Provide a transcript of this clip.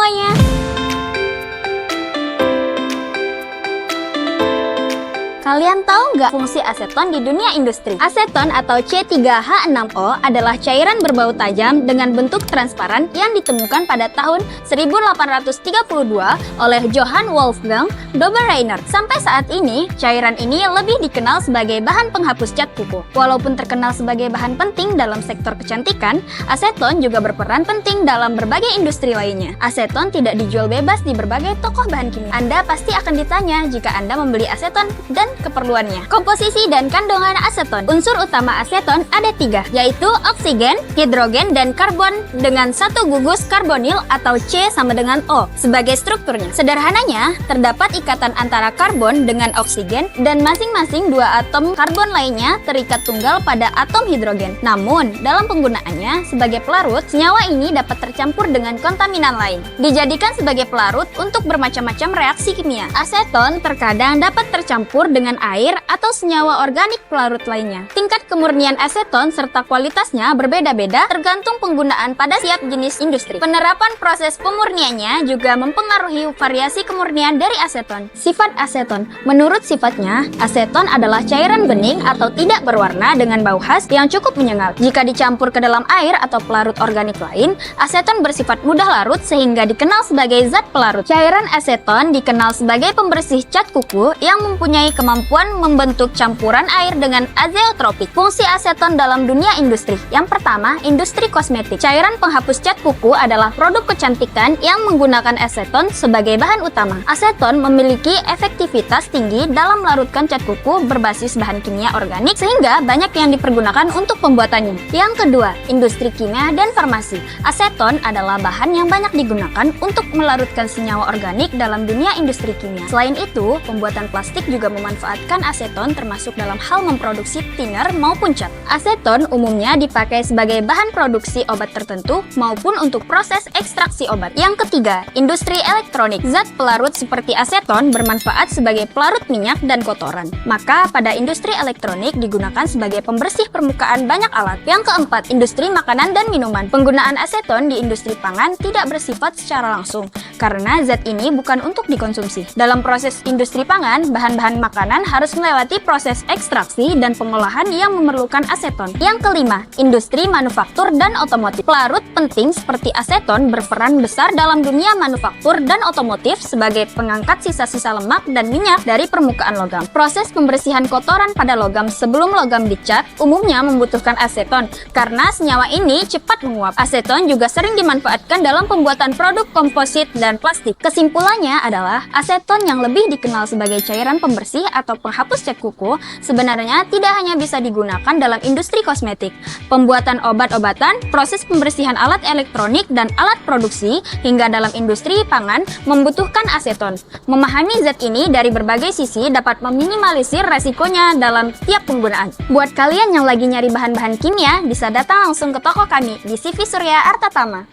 semuanya! Kalian tahu nggak fungsi aseton di dunia industri? Aseton atau C3H6O adalah cairan berbau tajam dengan bentuk transparan yang ditemukan pada tahun 1832 oleh Johann Wolfgang Dobereiner. Sampai saat ini, cairan ini lebih dikenal sebagai bahan penghapus cat kuku. Walaupun terkenal sebagai bahan penting dalam sektor kecantikan, aseton juga berperan penting dalam berbagai industri lainnya. Aseton tidak dijual bebas di berbagai toko bahan kimia. Anda pasti akan ditanya jika Anda membeli aseton dan keperluannya. Komposisi dan kandungan aseton. Unsur utama aseton ada 3, yaitu oksigen, hidrogen, dan karbon dengan satu gugus karbonil atau C sama dengan O sebagai strukturnya. Sederhananya, terdapat ikatan antara karbon dengan oksigen dan masing-masing 2 atom karbon lainnya terikat tunggal pada atom hidrogen. Namun, dalam penggunaannya sebagai pelarut, senyawa ini dapat tercampur dengan kontaminan lain. Dijadikan sebagai pelarut untuk bermacam-macam reaksi kimia. Aseton terkadang dapat tercampur dengan air atau senyawa organik pelarut lainnya. Tingkat kemurnian aseton serta kualitasnya berbeda-beda tergantung penggunaan pada setiap jenis industri. Penerapan proses pemurniannya juga mempengaruhi variasi kemurnian dari aseton. Sifat aseton. Menurut sifatnya, aseton adalah cairan bening atau tidak berwarna dengan bau khas yang cukup menyengat. Jika dicampur ke dalam air atau pelarut organik lain, aseton bersifat mudah larut sehingga dikenal sebagai zat pelarut. Cairan aseton dikenal sebagai pembersih cat kuku yang mempunyai kemampuan membentuk campuran air dengan azeotropik. Fungsi aseton dalam dunia industri. Yang pertama, industri kosmetik. Cairan penghapus cat kuku adalah produk kecantikan yang menggunakan aseton sebagai bahan utama. Aseton memiliki efektivitas tinggi dalam melarutkan cat kuku berbasis bahan kimia organik sehingga banyak yang dipergunakan untuk pembuatannya. Yang kedua, industri kimia dan farmasi. Aseton adalah bahan yang banyak digunakan untuk melarutkan senyawa organik dalam dunia industri kimia. Selain itu, pembuatan plastik juga memanfaatkan aseton termasuk dalam hal memproduksi thinner maupun cat. Aseton umumnya dipakai sebagai bahan produksi obat tertentu maupun untuk proses ekstraksi obat. Yang ketiga, industri elektronik. Zat pelarut seperti aseton bermanfaat sebagai pelarut minyak dan kotoran. Maka pada industri elektronik digunakan sebagai pembersih permukaan banyak alat. Yang keempat, industri makanan dan minuman. Penggunaan aseton di industri pangan tidak bersifat secara langsung karena zat ini bukan untuk dikonsumsi. Dalam proses industri pangan, bahan-bahan makanan harus melewati proses ekstraksi dan pengolahan yang memerlukan aseton. Yang kelima, industri manufaktur dan otomotif. Pelarut penting seperti aseton berperan besar dalam dunia manufaktur dan otomotif sebagai pengangkat sisa-sisa lemak dan minyak dari permukaan logam. Proses pembersihan kotoran pada logam sebelum logam dicat umumnya membutuhkan aseton karena senyawa ini cepat menguap. Aseton juga sering dimanfaatkan dalam pembuatan produk komposit dan plastik. Kesimpulannya adalah aseton yang lebih dikenal sebagai cairan pembersih atau penghapus cat kuku sebenarnya tidak hanya bisa digunakan dalam industri kosmetik, pembuatan obat-obatan, proses pembersihan alat elektronik dan alat produksi, hingga dalam industri pangan membutuhkan aseton. Memahami zat ini dari berbagai sisi dapat meminimalisir resikonya dalam tiap penggunaan. Buat kalian yang lagi nyari bahan-bahan kimia, bisa datang langsung ke toko kami di CV Surya Artatama.